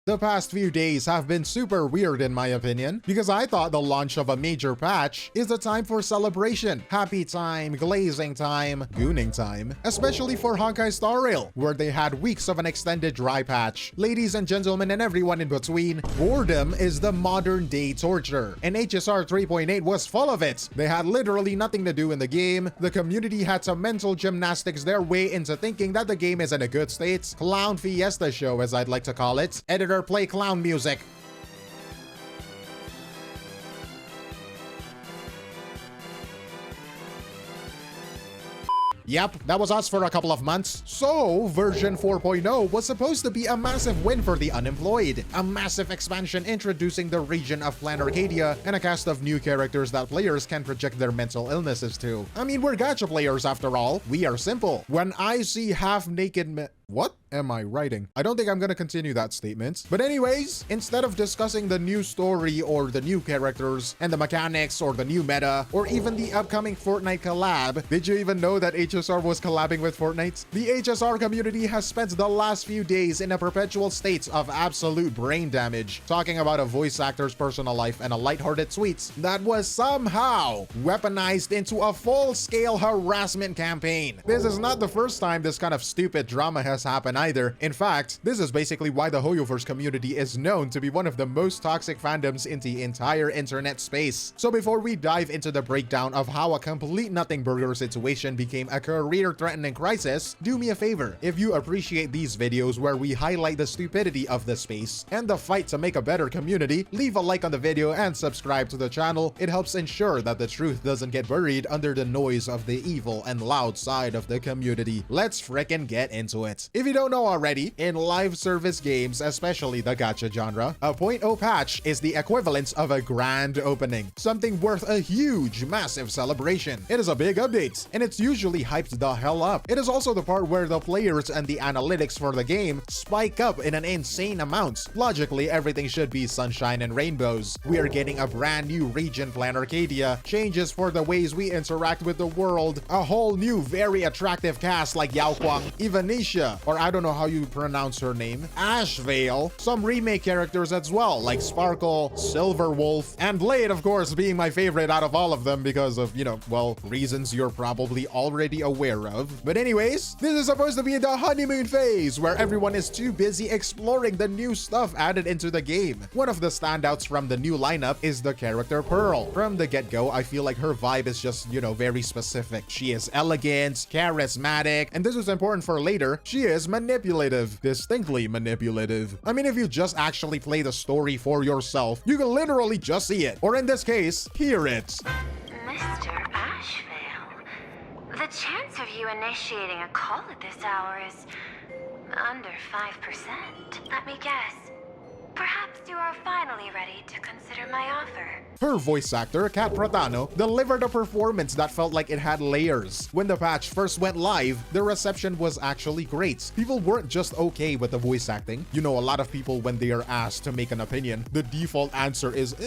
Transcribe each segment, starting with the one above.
The past few days have been super weird in my opinion, because I thought the launch of a major patch is a time for celebration, happy time, glazing time, gooning time, especially for Honkai Star Rail, where they had weeks of an extended dry patch. Ladies and gentlemen and everyone in between, boredom is the modern day torture, and HSR 3.8 was full of it. They had literally nothing to do in the game, the community had to mental gymnastics their way into thinking that the game is in a good state. Clown Fiesta show, as I'd like to call it. Editor, play clown music. Yep, that was us for a couple of months. So, version 4.0 was supposed to be a massive win for the unemployed. A massive expansion introducing the region of Plan Arcadia and a cast of new characters that players can project their mental illnesses to. I mean, we're gacha players after all. We are simple. When I see half-naked What am I writing? I don't think I'm gonna continue that statement. But anyways, instead of discussing the new story or the new characters and the mechanics or the new meta or even the upcoming Fortnite collab, did you even know that HSR was collabing with Fortnite? The HSR community has spent the last few days in a perpetual state of absolute brain damage, talking about a voice actor's personal life and a lighthearted tweet that was somehow weaponized into a full-scale harassment campaign. This is not the first time this kind of stupid drama has happened either. In fact, this is basically why the Hoyoverse community is known to be one of the most toxic fandoms in the entire internet space. So before we dive into the breakdown of how a complete nothing burger situation became a career-threatening crisis, do me a favor. If you appreciate these videos where we highlight the stupidity of the space and the fight to make a better community, leave a like on the video and subscribe to the channel. It helps ensure that the truth doesn't get buried under the noise of the evil and loud side of the community. Let's frickin' get into it. If you don't know already, in live service games, especially the gacha genre, a 0.0 patch is the equivalent of a grand opening, something worth a huge, massive celebration. It is a big update, and it's usually hyped the hell up. It is also the part where the players and the analytics for the game spike up in an insane amount. Logically, everything should be sunshine and rainbows. We are getting a brand new region, Plan Arcadia, changes for the ways we interact with the world, a whole new, very attractive cast like 𝗖cie𝗽𝗆𝗵𝗁, 𝗖ecie𝗽𝗆𝗆𝗵𝗁, or I don't know how you pronounce her name, Ashvale, some remake characters as well, like Sparkle, Silverwolf, and Blade, of course, being my favorite out of all of them because of, you know, well, reasons you're probably already aware of. But anyways, this is supposed to be the honeymoon phase, where everyone is too busy exploring the new stuff added into the game. One of the standouts from the new lineup is the character Pearl. From the get-go, I feel like her vibe is just, you know, very specific. She is elegant, charismatic, and this is important for later, she is manipulative, distinctly manipulative. I mean, if you just actually play the story for yourself, you can literally just see it, or in this case, hear it. Mr. Ashvale, the chance of you initiating a call at this hour is under 5%. Let me guess. Perhaps you are finally ready to consider my offer. Her voice actor, Kat Pratano, delivered a performance that felt like it had layers. When the patch first went live, the reception was actually great. People weren't just okay with the voice acting. You know, a lot of people, when they are asked to make an opinion, the default answer is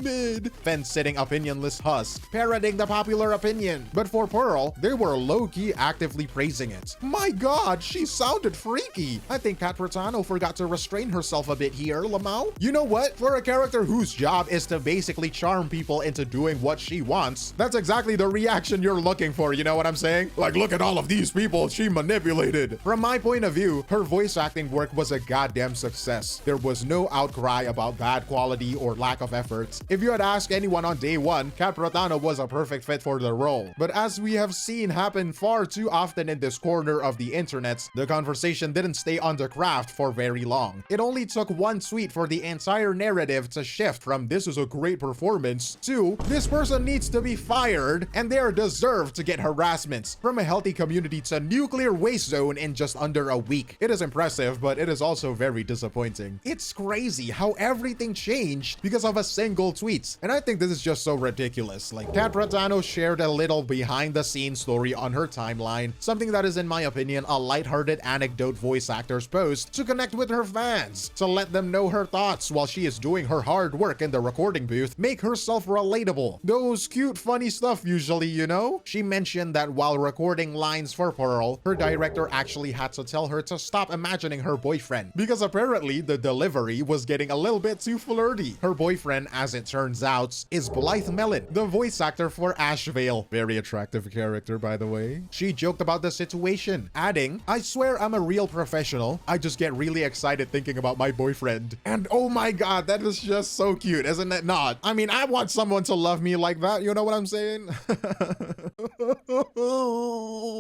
mid. Fence-sitting opinionless husk, parroting the popular opinion. But for Pearl, they were low-key actively praising it. My god, she sounded freaky. I think Kat Pratano forgot to restrain herself a bit here, Lamau. You know what? For a character whose job is to basically charm people into doing what she wants, that's exactly the reaction you're looking for, you know what I'm saying? Like, look at all of these people she manipulated. From my point of view, her voice acting work was a goddamn success. There was no outcry about bad quality or lack of effort. If you had asked anyone on day one, Kat Pratano was a perfect fit for the role. But as we have seen happen far too often in this corner of the internet, the conversation didn't stay on the craft for very long. It only took one tweet for the entire narrative to shift from "this is a great performance" to "this person needs to be fired and they are deserved to get harassment," from a healthy community to nuclear waste zone in just under a week. It is impressive, but it is also very disappointing. It's crazy how everything changed because of a single tweet, and I think this is just so ridiculous. Like, Kat Pratano shared a little behind-the-scenes story on her timeline, something that is, in my opinion, a lighthearted anecdote voice actor's post to connect with her fans, to let them know her her thoughts while she is doing her hard work in the recording booth make herself relatable. Those cute, funny stuff usually, you know? She mentioned that while recording lines for Pearl, her director actually had to tell her to stop imagining her boyfriend because apparently the delivery was getting a little bit too flirty. Her boyfriend, as it turns out, is 𝗵𝗵𝗵𝗵, the voice actor for Ashvale. Very attractive character, by the way. She joked about the situation, adding, "I swear I'm a real professional. I just get really excited thinking about my boyfriend." And oh my god, that is just so cute, isn't it not? I mean, I want someone to love me like that, you know what I'm saying?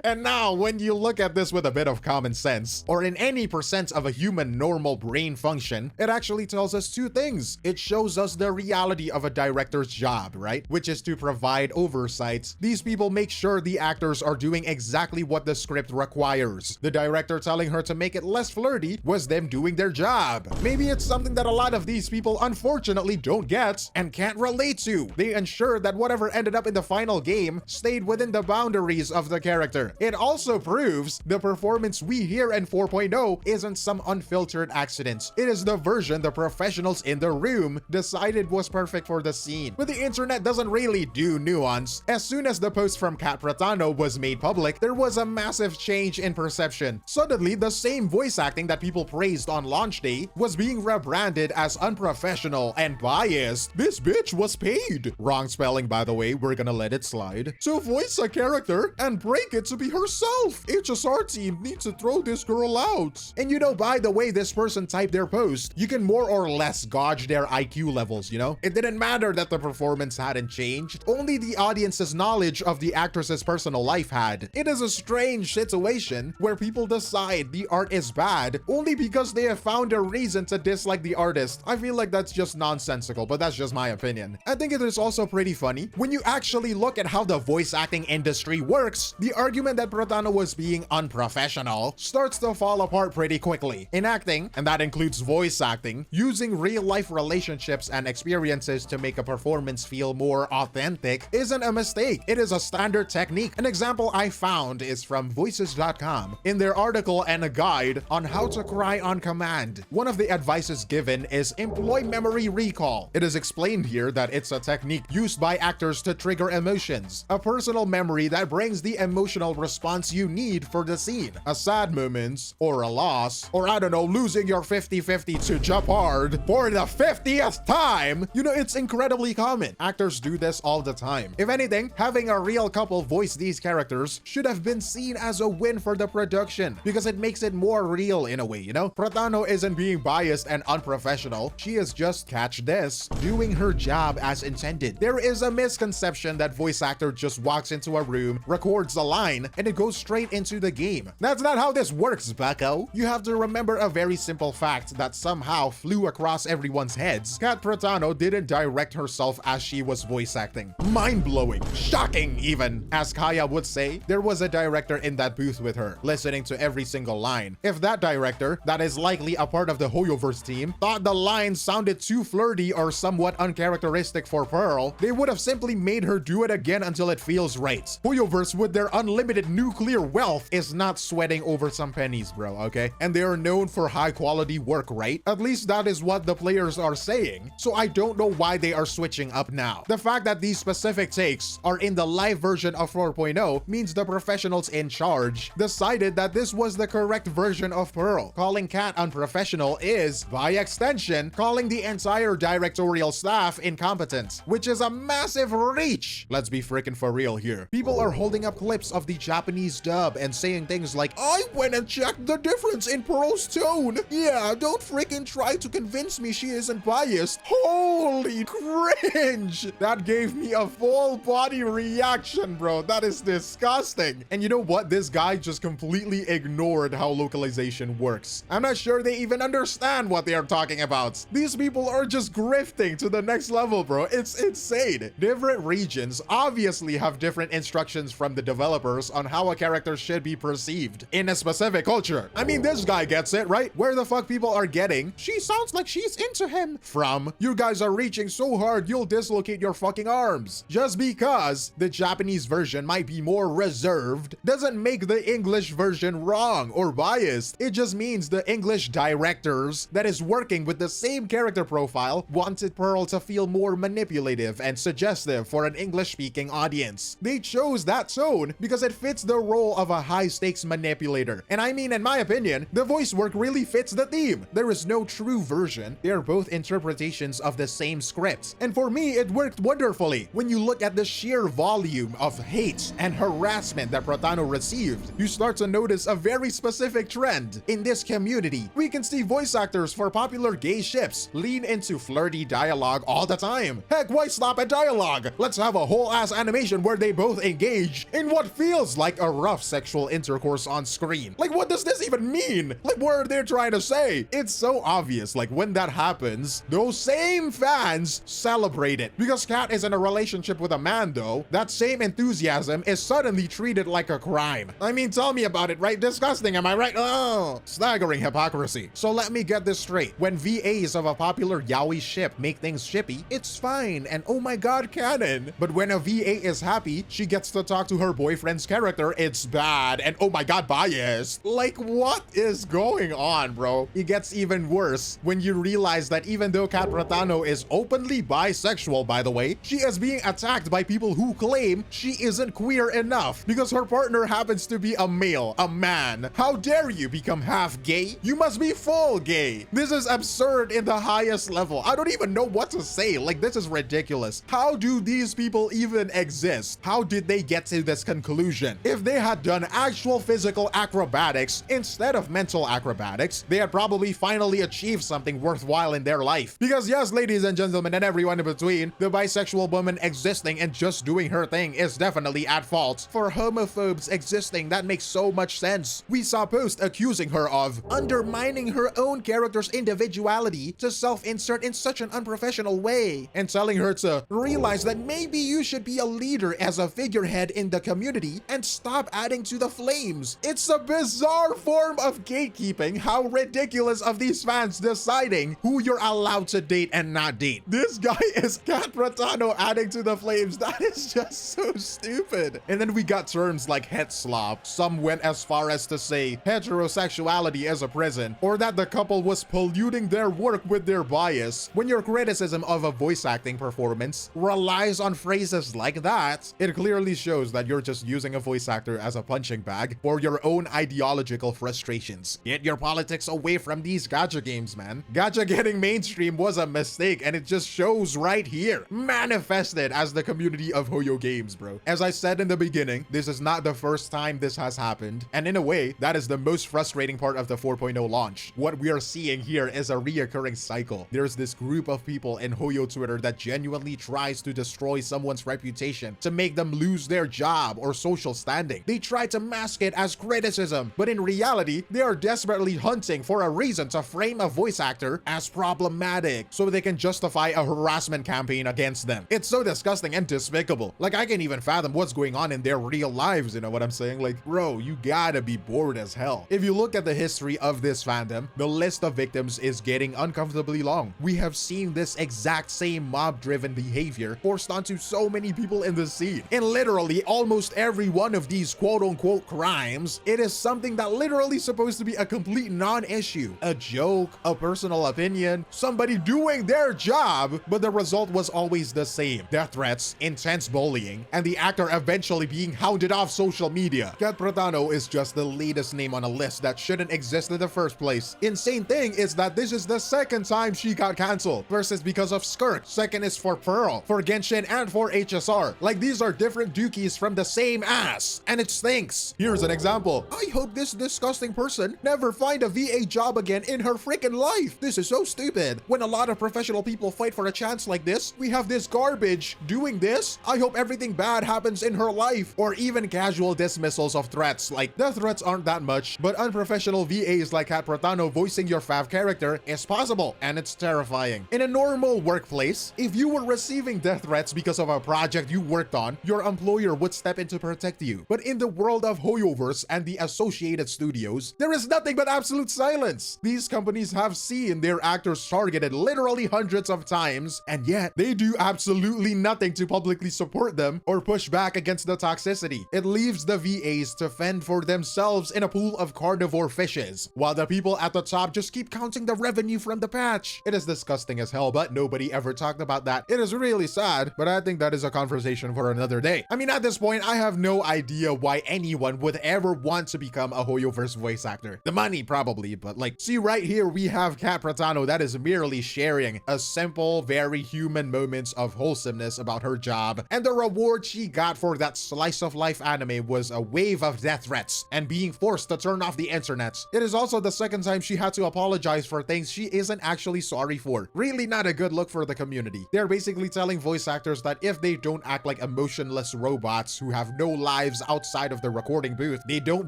And now, when you look at this with a bit of common sense, or in any percent of a human normal brain function, it actually tells us two things. It shows us the reality of a director's job, right? Which is to provide oversight. These people make sure the actors are doing exactly what the script requires. The director telling her to make it less flirty was them doing their job. Maybe it's something that a lot of these people unfortunately don't get and can't relate to. They ensure that whatever ended up in the final game stayed within the boundaries of the character. It also proves the performance we hear in 4.0 isn't some unfiltered accident. It is the version the professionals in the room decided was perfect for the scene. But the internet doesn't really do nuance. As soon as the post from Kat Pratano was made public, there was a massive change in perception. Suddenly, the same voice acting that people praised on launch day was being rebranded as unprofessional and biased. This bitch was paid. Wrong spelling, by the way, we're gonna let it slide. To voice a character and break it to be herself. HSR team needs to throw this girl out. And you know, by the way this person typed their post, you can more or less gauge their IQ levels, you know? It didn't matter that the performance hadn't changed. Only the audience's knowledge of the actress's personal life had. It is a strange situation where people decide the art is bad only because they have found a reason to dislike the artist. I feel like that's just nonsensical, but that's just my opinion. I think it is also pretty funny when you actually look at how the voice acting industry works. The argument that Pratano was being unprofessional starts to fall apart pretty quickly. In acting, and that includes voice acting, using real-life relationships and experiences to make a performance feel more authentic isn't a mistake. It is a standard technique. An example I found is from voices.com in their article and a guide on how to cry on command. One of the advices given is employ memory recall. It is explained here that it's a technique used by actors to trigger emotions, a personal memory that brings the emotional response you need for the scene. A sad moment, or a loss, or I don't know, losing your 50-50 to Japard for the 50th time. You know, it's incredibly common. Actors do this all the time. If anything, having a real couple voice these characters should have been seen as a win for the production because it makes it more real in a way, you know? Pratano isn't being biased and unprofessional. She is just, catch this, doing her job as intended. There is a misconception that voice actor just walks into a room, records a line, and it goes straight into the game. That's not how this works, bucko. You have to remember a very simple fact that somehow flew across everyone's heads. Kat Pratano didn't direct herself as she was voice acting. Mind-blowing. Shocking, even. As Kaya would say, there was a director in that booth with her, listening to every single line. If that director, that is likely a part of the Hoyoverse team, thought the lines sounded too flirty or somewhat uncharacteristic for Pearl, they would have simply made her do it again until it feels right. Hoyoverse, with their unlimited nuclear wealth, is not sweating over some pennies, bro, okay? And they are known for high-quality work, right? At least that is what the players are saying. So I don't know why they are switching up now. The fact that these specific takes are in the live version of 4.0 means the professionals in charge decided that this was the correct version of Pearl. Calling Kat unprofessional is, by extension, calling the entire directorial staff incompetent, which is a massive reach. Let's be freaking for real here. People are holding up clips of the Japanese dub and saying things like, "I went and checked the difference in Pearl's tone. Yeah, don't freaking try to convince me she isn't biased." Holy cringe! That gave me a full body reaction, bro. That is disgusting. And you know what? This guy just completely ignored how localization works. I'm not sure they even understand what they are talking about. These people are just grifting to the next level, bro. It's insane. Different regions obviously have different instructions from the developers on how a character should be perceived in a specific culture. I mean, this guy gets it, right? Where the fuck people are getting, "She sounds like she's into him," from, "You guys are reaching so hard you'll dislocate your fucking arms." Just because the Japanese version might be more reserved doesn't make the English version wrong or biased. It just means the English directors that is working with the same character profile wanted Pearl to feel more manipulative and suggestive for an English-speaking audience. They chose that tone because it fits the role of a high-stakes manipulator. And I mean, in my opinion, the voice work really fits the theme. There is no true version. They are both interpretations of the same script. And for me, it worked wonderfully. When you look at the sheer volume of hate and harassment that Pratano received, you start to notice a very specific trend. In this community, we can see voice actors for popular gay ships lean into flirty dialogue all the time. Heck, why stop at dialogue? Let's have a whole ass animation where they both engage in what feels like a rough sexual intercourse on screen. Like, what does this even mean? Like, what are they trying to say? It's so obvious. Like, when that happens, those same fans celebrate it. Because Kat is in a relationship with a man though, that same enthusiasm is suddenly treated like a crime. I mean, tell me about it, right? Disgusting, am I right? Oh, staggering hypocrisy. So let me get this straight. When VAs of a popular yaoi ship make things shippy, it's fine and oh my god, canon. But when a VA is happy, she gets to talk to her boyfriend's character, it's bad and oh my god, biased. Like, what is going on, bro? It gets even worse when you realize that even though Kat Pratano is openly bisexual, by the way, she is being attacked by people who claim she isn't queer enough because her partner happens to be a male, a man. How dare you become half gay? You must be full gay. This is absurd in the highest level. I don't even know what to say. Like, this is ridiculous. How do these people even exist? How did they get to this conclusion? If they had done actual physical acrobatics instead of mental acrobatics, they had probably finally achieved something worthwhile in their life. Because yes, ladies and gentlemen and everyone in between, the bisexual woman existing and just doing her thing is definitely at fault. For homophobes existing, that makes so much sense. We saw posts accusing her of undermining her own character's individuality to self-insert in such an unprofessional way, and telling her to realize that maybe you should be a leader as a figurehead in the community and stop adding to the flames. It's a bizarre form of gatekeeping. How ridiculous of these fans deciding who you're allowed to date and not date. This guy is Kat Pratano adding to the flames. That is just so stupid. And then we got terms like het slop. Some went as far as to say heterosexuality is a prison, or that the couple was polluting their work with their bias. When your criticism of a voice acting performance relies on phrases like that, it clearly shows that you're just using a voice actor as a punching bag for your own ideological frustrations. Get your politics away from these gacha games, man. Gacha getting mainstream was a mistake, and it just shows right here, manifested as the community of Hoyo games, bro. As I said in the beginning, this is not the first time this has happened, and in a way, that is the most frustrating part of the 4.0 launch. What we are seeing here is a reoccurring cycle. There's this group of people in Hoyo Twitter that genuinely tries to destroy someone's reputation to make them lose their job or social standing. They try to mask it as criticism, but in reality, they are desperately hunting for a reason to frame a voice actor as problematic so they can justify a harassment campaign against them. It's so disgusting and despicable. Like, I can't even fathom what's going on in their real lives, you know what I'm saying? Like, bro, you gotta be bored as hell. If you look at the history of this fandom, the list of victims is getting uncomfortably long. We have seen this exact same mob-driven behavior forced onto so many people in the scene. In literally almost every one of these quote-unquote crimes, it is something that literally supposed to be a complete non-issue, a joke, a personal opinion, somebody doing their job, but the result was always the same: death threats, intense bullying, and the actor eventually being hounded off social media. Kat Pratano is just the latest name on a list that shouldn't exist in the first place. Insane thing is that this is the second time she got cancelled. First is because of Skirk, second is for Pearl, for Genshin, and for HSR. Like, these are different dookies from the same ass, and it stinks. Here's an example. I hope this disgusting person never find a VA job again in her freaking life. This is so stupid. When a lot of professional people fight for a chance like this, we have this garbage doing this. I hope everything bad happens in her life. Or even casual dismissals of threats. Like, death threats aren't that much, but unprofessional VAs like Kat Pratano voicing your fav character is possible, and it's terrifying. In a normal workplace, if you were receiving death threats because of a project you worked on, your employer would step in to protect you. But in the world of Hoyoverse and the associated studios, there is nothing but absolute silence. These companies have seen their actors targeted literally hundreds of times, and yet they do absolutely nothing to publicly support them or push back against the toxicity. It leaves the VAs to fend for themselves in a pool of carnivore fishes, while the people at the top just keep counting counting the revenue from the patch. It is disgusting as hell, but nobody ever talked about that. It is really sad, but I think that is a conversation for another day. I mean, at this point, I have no idea why anyone would ever want to become a Hoyoverse voice actor. The money, probably, but like, see right here, we have Kat Pratano that is merely sharing a simple, very human moments of wholesomeness about her job, and the reward she got for that slice of life anime was a wave of death threats and being forced to turn off the internet. It is also the second time she had to apologize for things she isn't actually sorry for. Really not a good look for the community. They're basically telling voice actors that if they don't act like emotionless robots who have no lives outside of the recording booth, they don't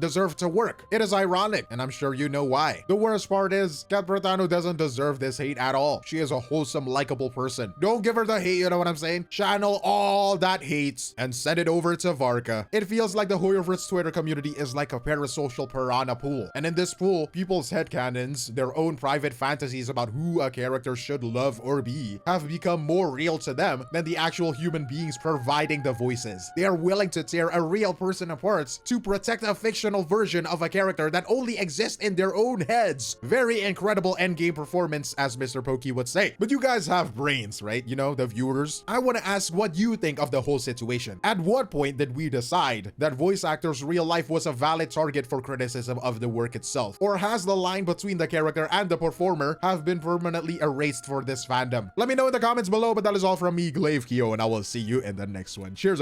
deserve to work. It is ironic, and I'm sure you know why. The worst part is, Kat Pratano doesn't deserve this hate at all. She is a wholesome, likable person. Don't give her the hate, you know what I'm saying? Channel all that hate and send it over to Varka. It feels like the Hoyoverse Twitter community is like a parasocial piranha pool. And in this pool, people's headcanons, their own private fantasies about who a character should love or be, have become more real to them than the actual human beings providing the voices. They are willing to tear a real person apart to protect a fictional version of a character that only exists in their own heads. Very incredible endgame performance, as Mr. Pokey would say. But you guys have brains, right? You know, the viewers. I want to ask what you think of the whole situation. At what point did we decide that voice actors' real life was a valid target for criticism of the work itself? Or has the line between the character and the performer have been permanently erased for this fandom? Let me know in the comments below, but that is all from me, 𝗖𝗍𝗆𝗆, and I will see you in the next one. Cheers!